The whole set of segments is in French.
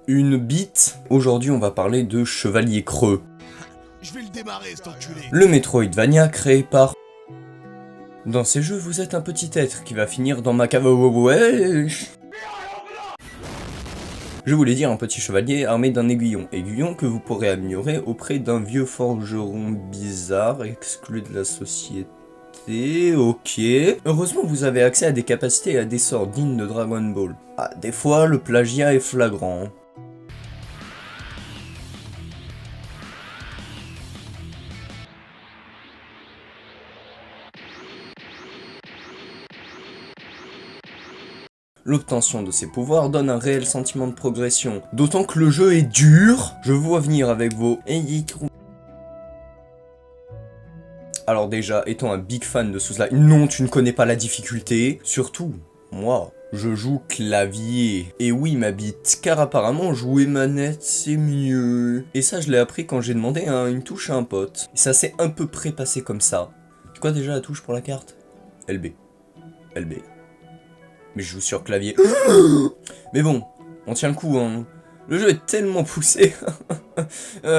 Une bite. Aujourd'hui, on va parler de Chevalier Creux. Je vais le démarrer, cet enculé. Le Metroidvania créé par... Dans ces jeux, vous êtes un petit être qui va finir dans ma cave... Wesh. Je voulais dire un petit chevalier armé d'un aiguillon. Aiguillon que vous pourrez améliorer auprès d'un vieux forgeron bizarre, exclu de la société... Ok. Heureusement, vous avez accès à des capacités et à des sorts dignes de Dragon Ball. Ah, des fois, le plagiat est flagrant. L'obtention de ces pouvoirs donne un réel sentiment de progression, d'autant que le jeu est dur. Je vous vois venir avec vos... Alors déjà, étant un big fan de Souls-like, non, tu ne connais pas la difficulté. Surtout, moi, je joue clavier. Et oui, ma bite, car apparemment, jouer manette, c'est mieux. Et ça, je l'ai appris quand j'ai demandé une touche à un pote. Et ça s'est à peu près passé comme ça. C'est quoi déjà la touche pour la carte? LB. LB. Mais je joue sur clavier. Mais bon, on tient le coup, hein. Le jeu est tellement poussé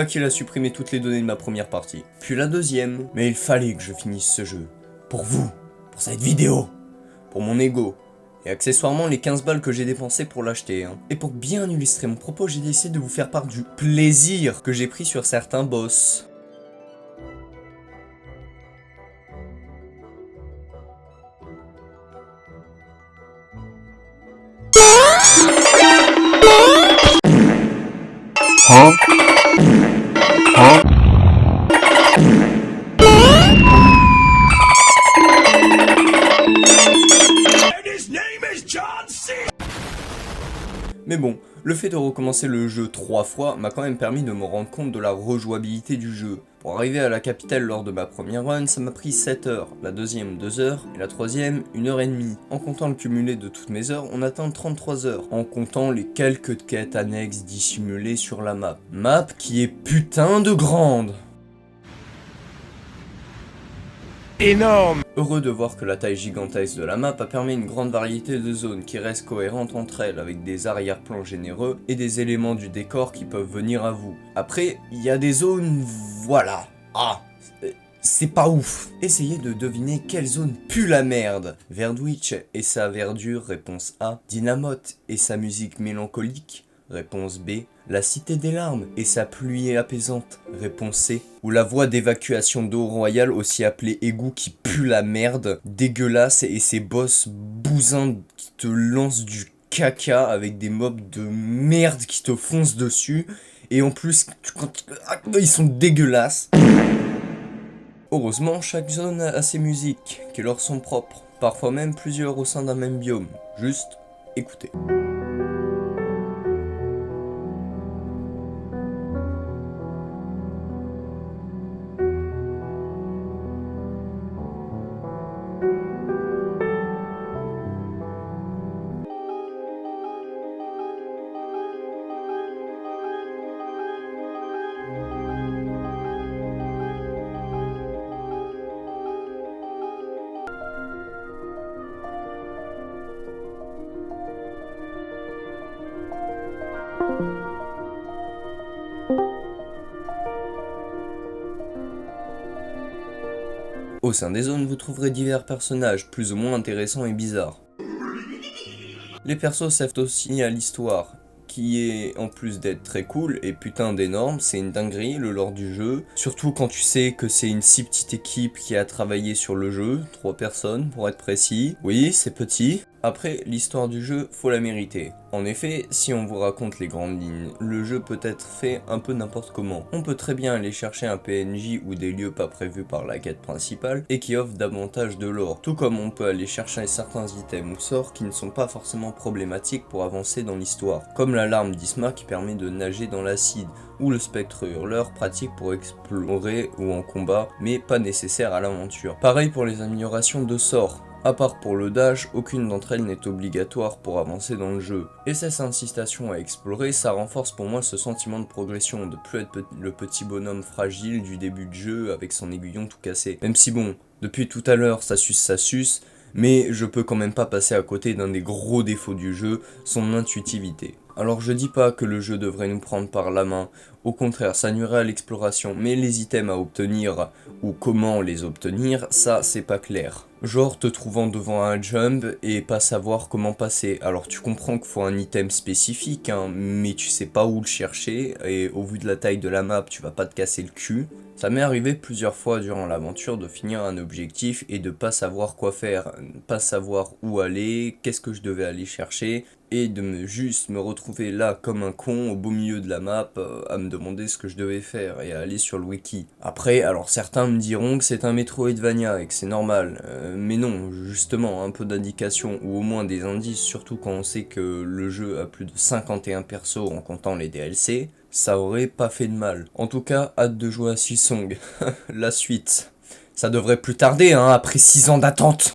qu'il a supprimé toutes les données de ma première partie. Puis la deuxième. Mais il fallait que je finisse ce jeu. Pour vous. Pour cette vidéo. Pour mon ego. Et accessoirement les 15 balles que j'ai dépensées pour l'acheter. Hein. Et pour bien illustrer mon propos, j'ai décidé de vous faire part du plaisir que j'ai pris sur certains boss. Huh? Huh? Mais bon, le fait de recommencer le jeu 3 fois m'a quand même permis de me rendre compte de la rejouabilité du jeu. Pour arriver à la capitale lors de ma première run, ça m'a pris 7 heures, la deuxième 2 heures, et la troisième 1h30. En comptant le cumulé de toutes mes heures, on atteint 33 heures, en comptant les quelques quêtes annexes dissimulées sur la map. Map qui est putain de grande! Énorme. Heureux de voir que la taille gigantesque de la map a permis une grande variété de zones qui restent cohérentes entre elles, avec des arrière-plans généreux et des éléments du décor qui peuvent venir à vous. Après, il y a des zones... voilà. Ah, c'est pas ouf. Essayez de deviner quelle zone pue la merde. Verdwitch et sa verdure, réponse A. Dynamote et sa musique mélancolique, réponse B. La Cité des Larmes et sa pluie apaisante, réponse C. Ou la voie d'évacuation d'eau royale, aussi appelée égout, qui pue la merde, dégueulasse, et ses boss bousins qui te lancent du caca avec des mobs de merde qui te foncent dessus, et en plus, ils sont dégueulasses. Heureusement, chaque zone a ses musiques, qui leur sont propres, parfois même plusieurs au sein d'un même biome. Juste, écoutez. Au sein des zones, vous trouverez divers personnages, plus ou moins intéressants et bizarres. Les persos servent aussi à l'histoire, qui est, en plus d'être très cool et putain d'énorme, c'est une dinguerie le lore du jeu. Surtout quand tu sais que c'est une si petite équipe qui a travaillé sur le jeu, 3 personnes pour être précis. Oui, c'est petit. Après, l'histoire du jeu, faut la mériter. En effet, si on vous raconte les grandes lignes, le jeu peut être fait un peu n'importe comment. On peut très bien aller chercher un PNJ ou des lieux pas prévus par la quête principale et qui offrent davantage de lore. Tout comme on peut aller chercher certains items ou sorts qui ne sont pas forcément problématiques pour avancer dans l'histoire. Comme l'alarme d'Isma qui permet de nager dans l'acide, ou le spectre hurleur pratique pour explorer ou en combat, mais pas nécessaire à l'aventure. Pareil pour les améliorations de sorts. À part pour le dash, aucune d'entre elles n'est obligatoire pour avancer dans le jeu. Et cette incitation à explorer, ça renforce pour moi ce sentiment de progression, de plus être le petit bonhomme fragile du début de jeu avec son aiguillon tout cassé. Même si bon, depuis tout à l'heure ça suce, mais je peux quand même pas passer à côté d'un des gros défauts du jeu, son intuitivité. Alors je dis pas que le jeu devrait nous prendre par la main, au contraire ça nuirait à l'exploration, mais les items à obtenir ou comment les obtenir, ça c'est pas clair. Genre te trouvant devant un jump et pas savoir comment passer, alors tu comprends qu'il faut un item spécifique, hein, mais tu sais pas où le chercher, et au vu de la taille de la map tu vas pas te casser le cul. Ça m'est arrivé plusieurs fois durant l'aventure de finir un objectif et de pas savoir quoi faire, pas savoir où aller, qu'est-ce que je devais aller chercher, et de juste me retrouver là comme un con au beau milieu de la map à me demander ce que je devais faire et à aller sur le wiki. Après, alors certains me diront que c'est un Metroidvania et que c'est normal, mais non, justement, un peu d'indication ou au moins des indices, surtout quand on sait que le jeu a plus de 51 persos en comptant les DLC, ça aurait pas fait de mal. En tout cas, hâte de jouer à Silksong. La suite. Ça devrait plus tarder, hein, après 6 ans d'attente.